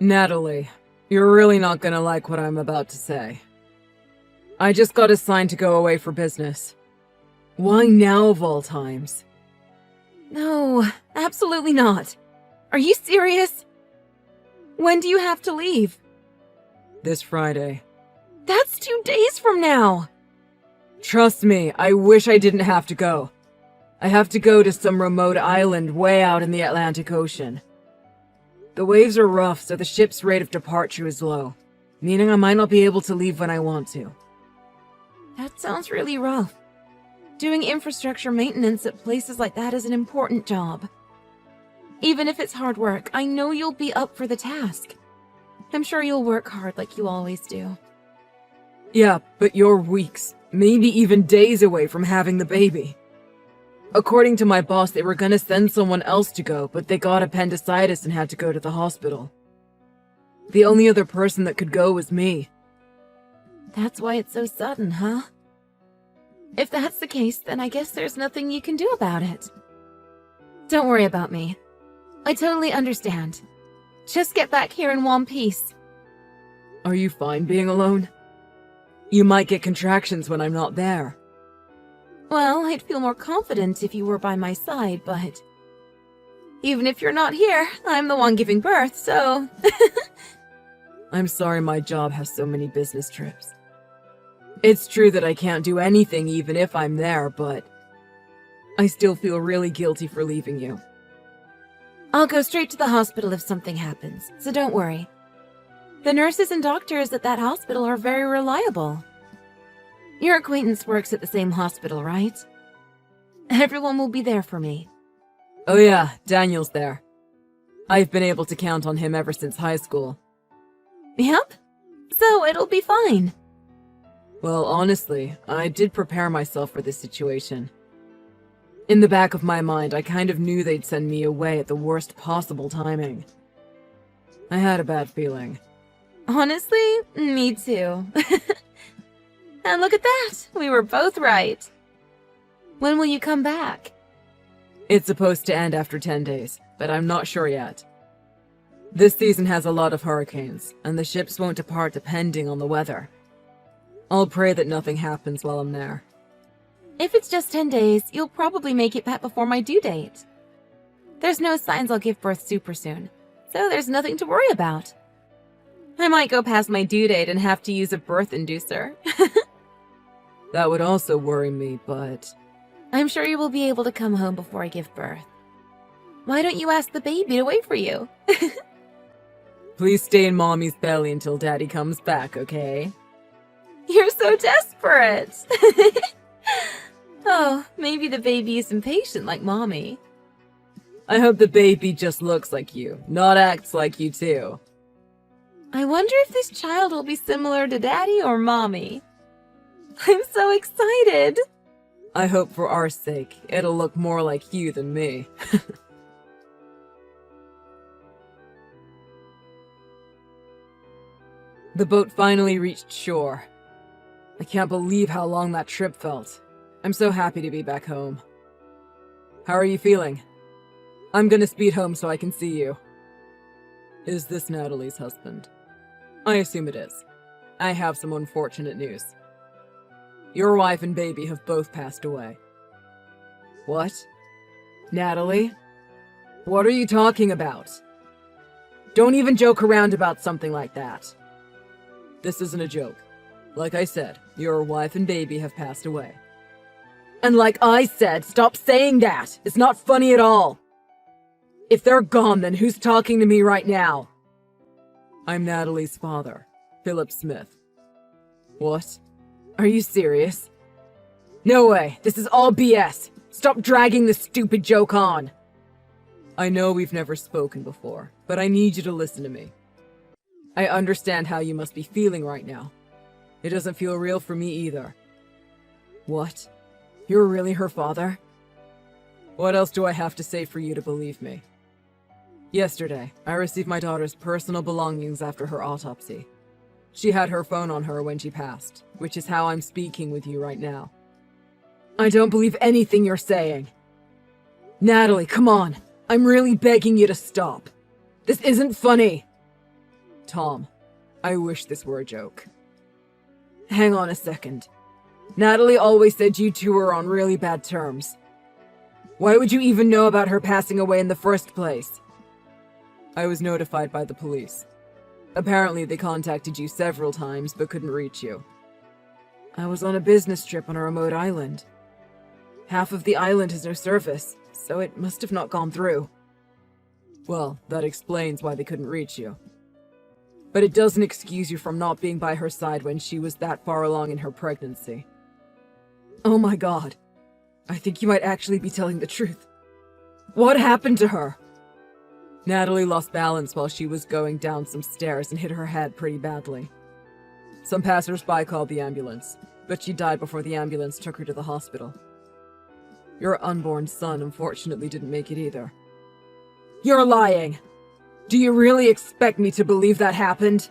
Natalie, you're really not gonna like what I'm about to say. I just got assigned to go away for business. Why now of all times? No, absolutely not. Are you serious? When do you have to leave? This Friday. That's 2 days from now! Trust me, I wish I didn't have to go. I have to go to some remote island way out in the Atlantic Ocean. The waves are rough, so the ship's rate of departure is low, meaning I might not be able to leave when I want to. That sounds really rough. Doing infrastructure maintenance at places like that is an important job. Even if it's hard work, I know you'll be up for the task. I'm sure you'll work hard like you always do. Yeah, but you're weeks, maybe even days away from having the baby. According to my boss, they were gonna send someone else to go, but they got appendicitis and had to go to the hospital. The only other person that could go was me. That's why it's so sudden, huh? If that's the case, then I guess there's nothing you can do about it. Don't worry about me. I totally understand. Just get back here in one piece. Are you fine being alone? You might get contractions when I'm not there. Well, I'd feel more confident if you were by my side, but... even if you're not here, I'm the one giving birth, so... I'm sorry my job has so many business trips. It's true that I can't do anything even if I'm there, but... I still feel really guilty for leaving you. I'll go straight to the hospital if something happens, so don't worry. The nurses and doctors at that hospital are very reliable. Your acquaintance works at the same hospital, right? Everyone will be there for me. Oh yeah, Daniel's there. I've been able to count on him ever since high school. Yep, so it'll be fine. Well, honestly, I did prepare myself for this situation. In the back of my mind, I kind of knew they'd send me away at the worst possible timing. I had a bad feeling. Honestly, me too. And look at that, we were both right. When will you come back? It's supposed to end after 10 days, but I'm not sure yet. This season has a lot of hurricanes, and the ships won't depart depending on the weather. I'll pray that nothing happens while I'm there. If it's just 10 days, you'll probably make it back before my due date. There's no signs I'll give birth super soon, so there's nothing to worry about. I might go past my due date and have to use a birth inducer. That would also worry me, but... I'm sure you will be able to come home before I give birth. Why don't you ask the baby to wait for you? Please stay in Mommy's belly until Daddy comes back, okay? You're so desperate! Oh, maybe the baby is impatient like Mommy. I hope the baby just looks like you, not acts like you too. I wonder if this child will be similar to Daddy or Mommy. I'm so excited! I hope for our sake, it'll look more like you than me. The boat finally reached shore. I can't believe how long that trip felt. I'm so happy to be back home. How are you feeling? I'm gonna speed home so I can see you. Is this Natalie's husband? I assume it is. I have some unfortunate news. Your wife and baby have both passed away. What? Natalie? What are you talking about? Don't even joke around about something like that. This isn't a joke. Like I said, your wife and baby have passed away. And like I said, stop saying that! It's not funny at all! If they're gone, then who's talking to me right now? I'm Natalie's father, Philip Smith. What? Are you serious? No way, this is all BS! Stop dragging this stupid joke on! I know we've never spoken before, but I need you to listen to me. I understand how you must be feeling right now. It doesn't feel real for me either. What? You're really her father? What else do I have to say for you to believe me? Yesterday, I received my daughter's personal belongings after her autopsy. She had her phone on her when she passed, which is how I'm speaking with you right now. I don't believe anything you're saying. Natalie, come on. I'm really begging you to stop. This isn't funny. Tom, I wish this were a joke. Hang on a second. Natalie always said you two were on really bad terms. Why would you even know about her passing away in the first place? I was notified by the police. Apparently they contacted you several times but couldn't reach you. I was on a business trip on a remote island. Half of the island has no service, so it must have not gone through. Well, that explains why they couldn't reach you. But it doesn't excuse you from not being by her side when she was that far along in her pregnancy. Oh my god. I think you might actually be telling the truth. What happened to her? Natalie lost balance while she was going down some stairs and hit her head pretty badly. Some passers-by called the ambulance, but she died before the ambulance took her to the hospital. Your unborn son unfortunately didn't make it either. You're lying! Do you really expect me to believe that happened?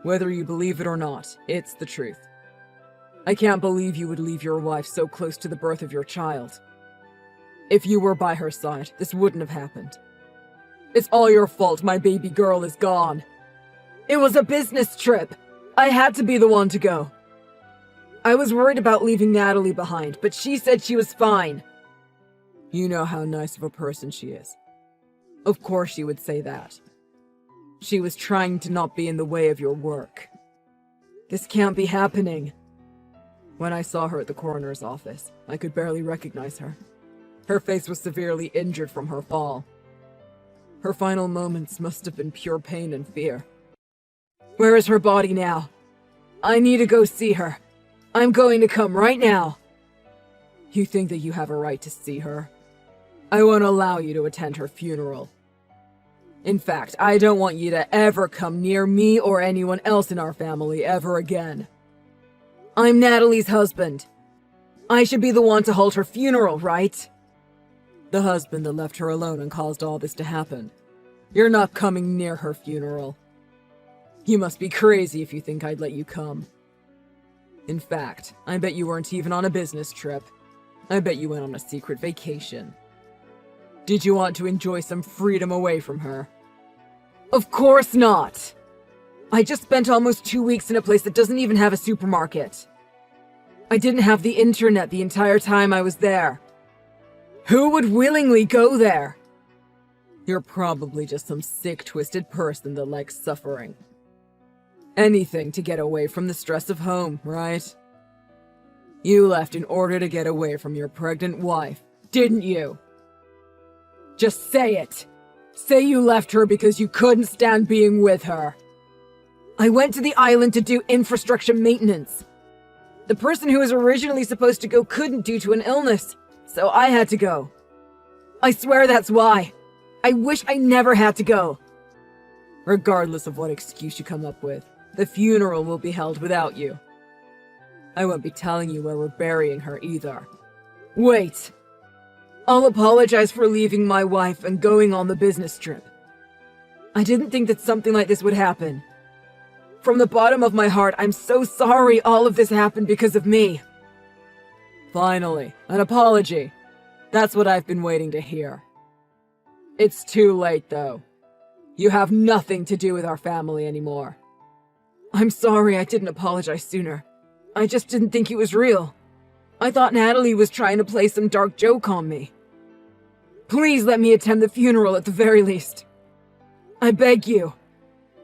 Whether you believe it or not, it's the truth. I can't believe you would leave your wife so close to the birth of your child. If you were by her side, this wouldn't have happened. It's all your fault my baby girl is gone. It was a business trip. I had to be the one to go. I was worried about leaving Natalie behind, but she said she was fine. You know how nice of a person she is. Of course she would say that. She was trying to not be in the way of your work. This can't be happening. When I saw her at the coroner's office, I could barely recognize her. Her face was severely injured from her fall. Her final moments must have been pure pain and fear. Where is her body now? I need to go see her. I'm going to come right now. You think that you have a right to see her? I won't allow you to attend her funeral. In fact, I don't want you to ever come near me or anyone else in our family ever again. I'm Natalie's husband. I should be the one to hold her funeral, right? The husband that left her alone and caused all this to happen. You're not coming near her funeral. You must be crazy if you think I'd let you come. In fact, I bet you weren't even on a business trip. I bet you went on a secret vacation. Did you want to enjoy some freedom away from her? Of course not! I just spent almost 2 weeks in a place that doesn't even have a supermarket. I didn't have the internet the entire time I was there. Who would willingly go there? You're probably just some sick, twisted person that likes suffering. Anything to get away from the stress of home, right? You left in order to get away from your pregnant wife, didn't you? Just say it! Say you left her because you couldn't stand being with her. I went to the island to do infrastructure maintenance. The person who was originally supposed to go couldn't due to an illness, so I had to go. I swear that's why. I wish I never had to go. Regardless of what excuse you come up with, the funeral will be held without you. I won't be telling you where we're burying her either. Wait! I'll apologize for leaving my wife and going on the business trip. I didn't think that something like this would happen. From the bottom of my heart, I'm so sorry all of this happened because of me. Finally, an apology. That's what I've been waiting to hear. It's too late, though. You have nothing to do with our family anymore. I'm sorry I didn't apologize sooner. I just didn't think it was real. I thought Natalie was trying to play some dark joke on me. Please let me attend the funeral at the very least. I beg you.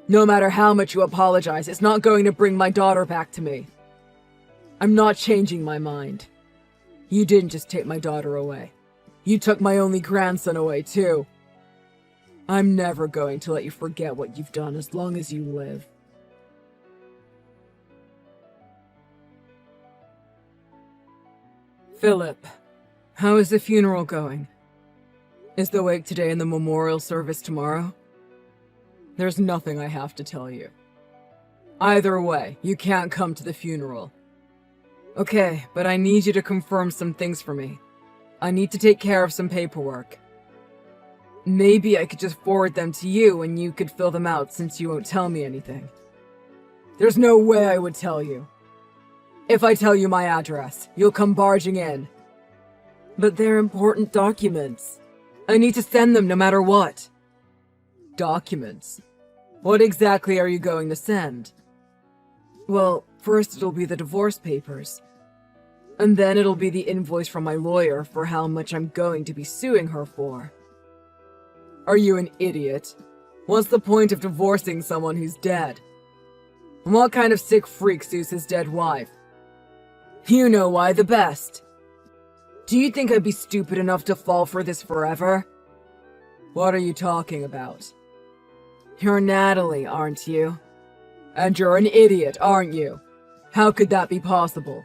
No matter how much you apologize, it's not going to bring my daughter back to me. I'm not changing my mind. You didn't just take my daughter away. You took my only grandson away, too. I'm never going to let you forget what you've done as long as you live. Philip, how is the funeral going? Is the wake today and the memorial service tomorrow? There's nothing I have to tell you. Either way, you can't come to the funeral. Okay, but I need you to confirm some things for me. I need to take care of some paperwork. Maybe I could just forward them to you and you could fill them out since you won't tell me anything. There's no way I would tell you. If I tell you my address, you'll come barging in. But they're important documents. I need to send them no matter what. Documents? What exactly are you going to send? Well, first it'll be the divorce papers. And then it'll be the invoice from my lawyer for how much I'm going to be suing her for. Are you an idiot? What's the point of divorcing someone who's dead? And what kind of sick freak sues his dead wife? You know why the best. Do you think I'd be stupid enough to fall for this forever? What are you talking about? You're Natalie, aren't you? And you're an idiot, aren't you? How could that be possible?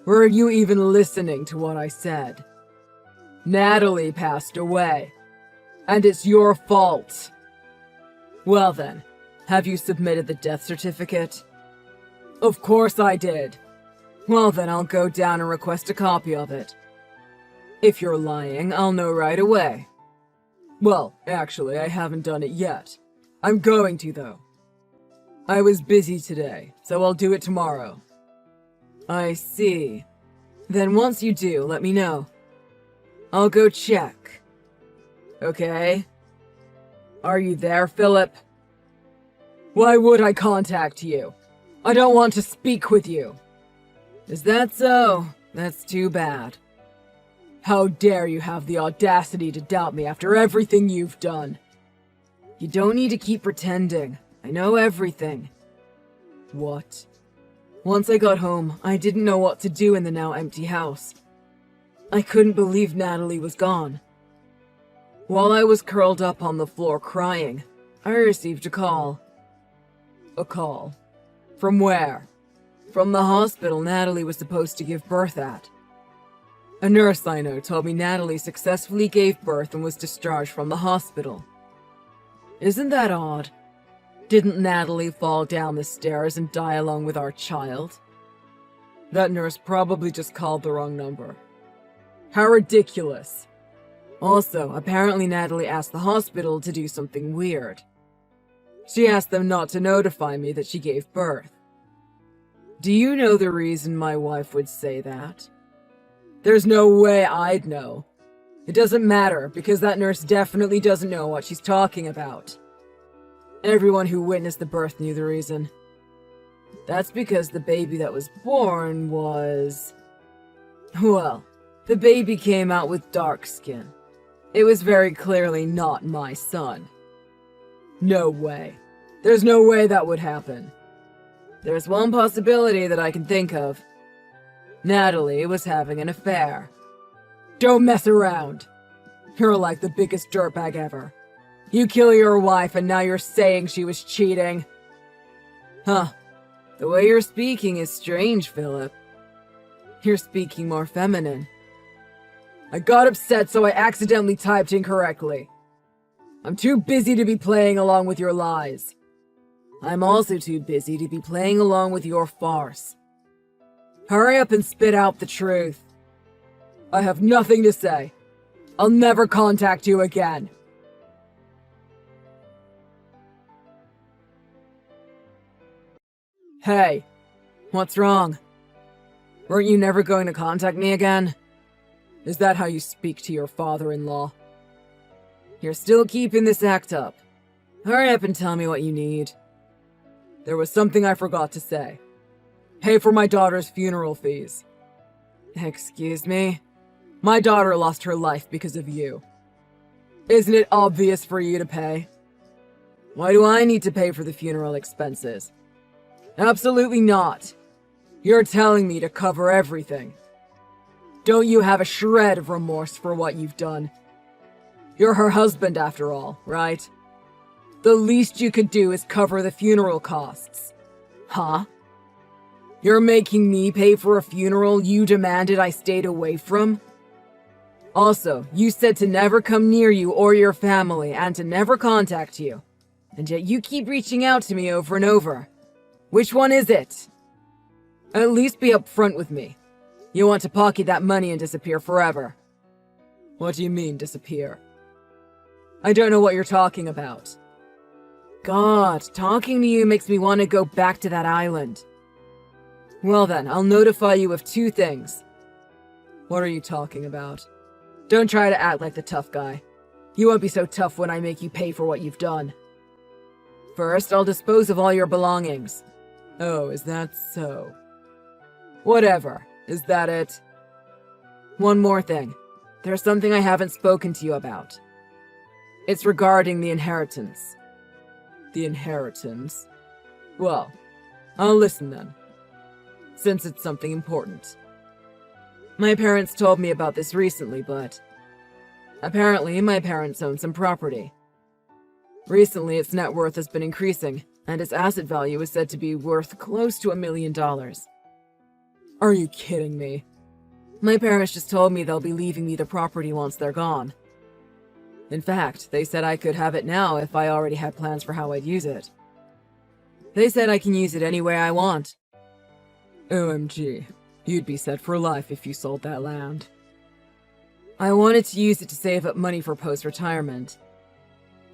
Were you even listening to what I said? Natalie passed away. And it's your fault. Well then, have you submitted the death certificate? Of course I did. Well then, I'll go down and request a copy of it. If you're lying, I'll know right away. Well, actually, I haven't done it yet. I'm going to, though. I was busy today, so I'll do it tomorrow. I see. Then once you do, let me know. I'll go check. Okay? Are you there, Philip? Why would I contact you? I don't want to speak with you. Is that so? That's too bad. How dare you have the audacity to doubt me after everything you've done? You don't need to keep pretending. I know everything. What? Once I got home, I didn't know what to do in the now empty house. I couldn't believe Natalie was gone. While I was curled up on the floor crying, I received a call. A call? From where? From the hospital Natalie was supposed to give birth at. A nurse I know told me Natalie successfully gave birth and was discharged from the hospital. Isn't that odd? Didn't Natalie fall down the stairs and die along with our child? That nurse probably just called the wrong number. How ridiculous. Also, apparently Natalie asked the hospital to do something weird. She asked them not to notify me that she gave birth. Do you know the reason my wife would say that? There's no way I'd know. It doesn't matter, because that nurse definitely doesn't know what she's talking about. Everyone who witnessed the birth knew the reason. That's because the baby that was born was... Well, the baby came out with dark skin. It was very clearly not my son. No way. There's no way that would happen. There's one possibility that I can think of. Natalie was having an affair. Don't mess around. You're like the biggest dirtbag ever. You kill your wife and now you're saying she was cheating. Huh. The way you're speaking is strange, Philip. You're speaking more feminine. I got upset so I accidentally typed incorrectly. I'm too busy to be playing along with your lies. I'm also too busy to be playing along with your farce. Hurry up and spit out the truth. I have nothing to say. I'll never contact you again. Hey, what's wrong? Weren't you never going to contact me again? Is that how you speak to your father-in-law? You're still keeping this act up. Hurry up and tell me what you need. There was something I forgot to say. Pay for my daughter's funeral fees. Excuse me? My daughter lost her life because of you. Isn't it obvious for you to pay? Why do I need to pay for the funeral expenses? Absolutely not. You're telling me to cover everything. Don't you have a shred of remorse for what you've done? You're her husband after all, right? The least you could do is cover the funeral costs. Huh? You're making me pay for a funeral you demanded I stayed away from? Also, you said to never come near you or your family and to never contact you. And yet you keep reaching out to me over and over. Which one is it? At least be upfront with me. You want to pocket that money and disappear forever. What do you mean, disappear? I don't know what you're talking about. God, talking to you makes me want to go back to that island. Well then, I'll notify you of 2 things. What are you talking about? Don't try to act like the tough guy. You won't be so tough when I make you pay for what you've done. First, I'll dispose of all your belongings. Oh, is that so? Whatever. Is that it? One more thing. There's something I haven't spoken to you about. It's regarding the inheritance. The inheritance? Well, I'll listen then, since it's something important. My parents told me about this recently, but apparently my parents own some property. Recently, its net worth has been increasing, and its asset value is said to be worth close to $1 million. Are you kidding me? My parents just told me they'll be leaving me the property once they're gone. In fact, they said I could have it now if I already had plans for how I'd use it. They said I can use it any way I want. OMG, you'd be set for life if you sold that land. I wanted to use it to save up money for post-retirement.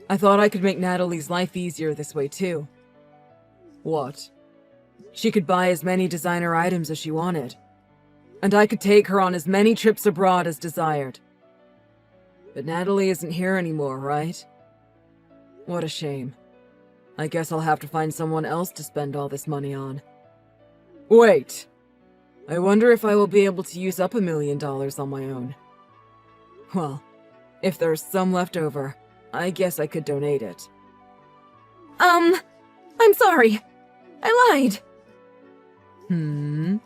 I thought I could make Natalie's life easier this way too. What? She could buy as many designer items as she wanted, and I could take her on as many trips abroad as desired. But Natalie isn't here anymore, right? What a shame. I guess I'll have to find someone else to spend all this money on. Wait! I wonder if I will be able to use up $1 million on my own. Well, if there's some left over, I guess I could donate it. I'm sorry. I lied. I'm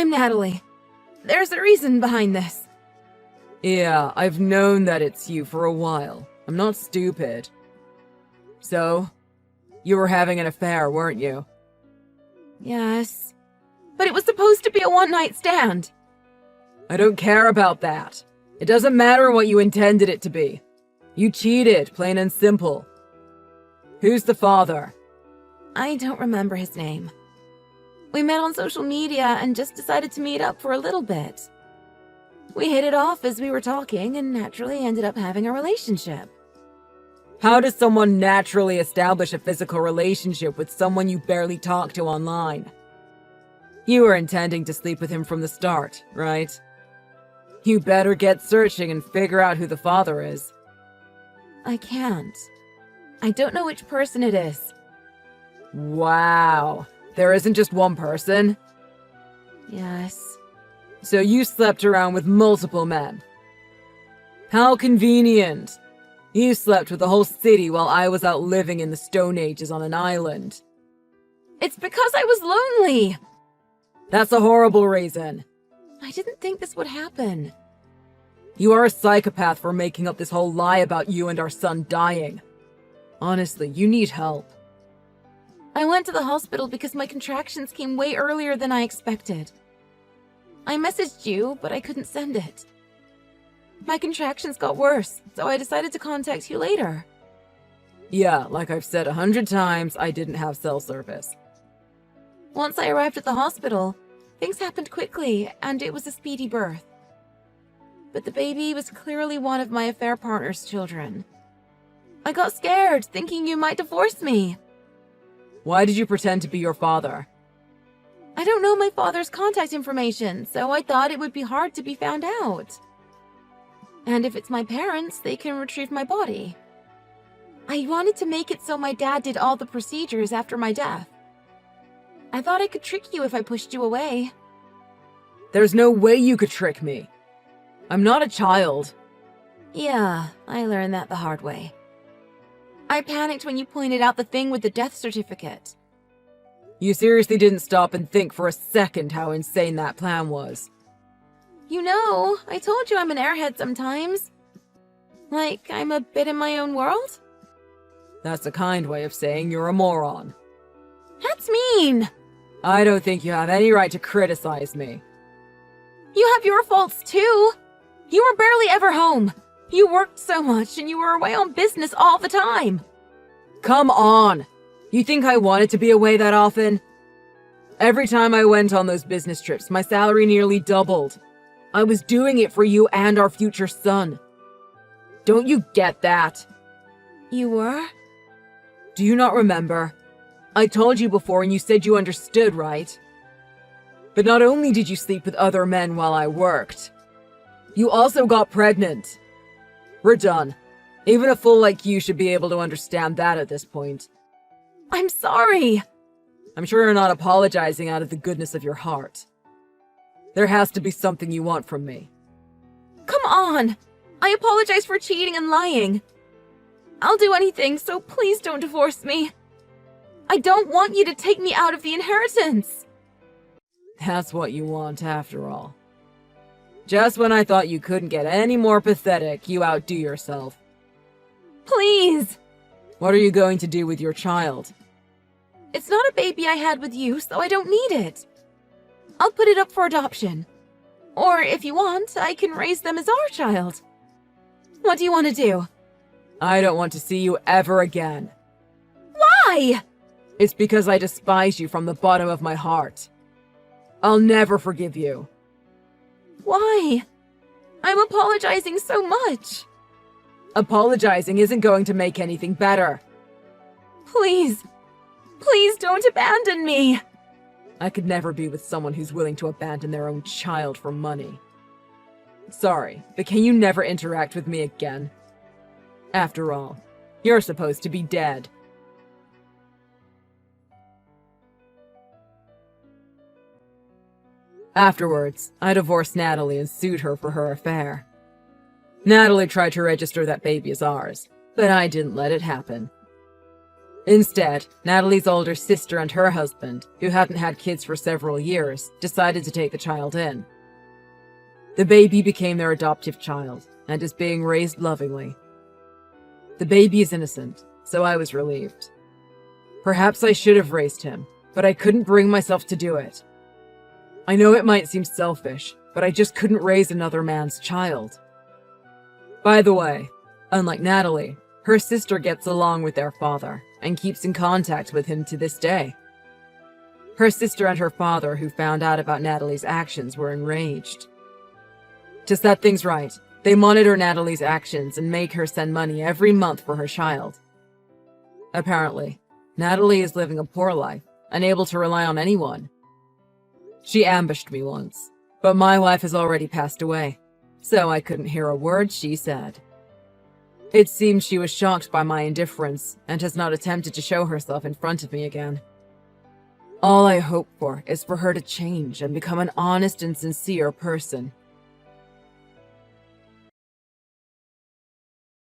Natalie. There's a reason behind this. Yeah, I've known that it's you for a while. I'm not stupid. So, you were having an affair, weren't you? Yes. But it was supposed to be a one-night stand. I don't care about that. It doesn't matter what you intended it to be. You cheated, plain and simple. Who's the father? I don't remember his name. We met on social media and just decided to meet up for a little bit. We hit it off as we were talking and naturally ended up having a relationship. How does someone naturally establish a physical relationship with someone you barely talk to online? You were intending to sleep with him from the start, right? You better get searching and figure out who the father is. I can't. I don't know which person it is. Wow. There isn't just one person? Yes. So you slept around with multiple men. How convenient. You slept with the whole city while I was out living in the Stone Ages on an island. It's because I was lonely. That's a horrible reason. I didn't think this would happen. You are a psychopath for making up this whole lie about you and our son dying. Honestly, you need help. I went to the hospital because my contractions came way earlier than I expected. I messaged you, but I couldn't send it. My contractions got worse, so I decided to contact you later. Yeah, like I've said 100 times, I didn't have cell service. Once I arrived at the hospital, things happened quickly, and it was a speedy birth. But the baby was clearly one of my affair partner's children. I got scared, thinking you might divorce me. Why did you pretend to be your father? I don't know my father's contact information, so I thought it would be hard to be found out. And if it's my parents, they can retrieve my body. I wanted to make it so my dad did all the procedures after my death. I thought I could trick you if I pushed you away. There's no way you could trick me. I'm not a child. Yeah, I learned that the hard way. I panicked when you pointed out the thing with the death certificate. You seriously didn't stop and think for a second how insane that plan was. You know, I told you I'm an airhead sometimes. Like, I'm a bit in my own world? That's a kind way of saying you're a moron. That's mean! I don't think you have any right to criticize me. You have your faults too! You were barely ever home. You worked so much and you were away on business all the time. Come on! You think I wanted to be away that often? Every time I went on those business trips, my salary nearly doubled. I was doing it for you and our future son. Don't you get that? You were? Do you not remember? I told you before and you said you understood, right? But not only did you sleep with other men while I worked, you also got pregnant. We're done. Even a fool like you should be able to understand that at this point. I'm sorry. I'm sure you're not apologizing out of the goodness of your heart. There has to be something you want from me. Come on. I apologize for cheating and lying. I'll do anything, so please don't divorce me. I don't want you to take me out of the inheritance. That's what you want after all. Just when I thought you couldn't get any more pathetic, you outdo yourself. Please. What are you going to do with your child? It's not a baby I had with you, so I don't need it. I'll put it up for adoption. Or if you want, I can raise them as our child. What do you want to do? I don't want to see you ever again. Why? It's because I despise you from the bottom of my heart. I'll never forgive you. Why? I'm apologizing so much. Apologizing isn't going to make anything better. Please. Please don't abandon me. I could never be with someone who's willing to abandon their own child for money. Sorry, but can you never interact with me again? After all, you're supposed to be dead. Afterwards, I divorced Natalie and sued her for her affair. Natalie tried to register that baby as ours, but I didn't let it happen. Instead, Natalie's older sister and her husband, who hadn't had kids for several years, decided to take the child in. The baby became their adoptive child and is being raised lovingly. The baby is innocent, so I was relieved. Perhaps I should have raised him, but I couldn't bring myself to do it. I know it might seem selfish, but I just couldn't raise another man's child. By the way, unlike Natalie, her sister gets along with their father and keeps in contact with him to this day. Her sister and her father, who found out about Natalie's actions, were enraged. To set things right, they monitor Natalie's actions and make her send money every month for her child. Apparently, Natalie is living a poor life, unable to rely on anyone. She ambushed me once, but my wife has already passed away, so I couldn't hear a word she said. It seems she was shocked by my indifference and has not attempted to show herself in front of me again. All I hope for is for her to change and become an honest and sincere person.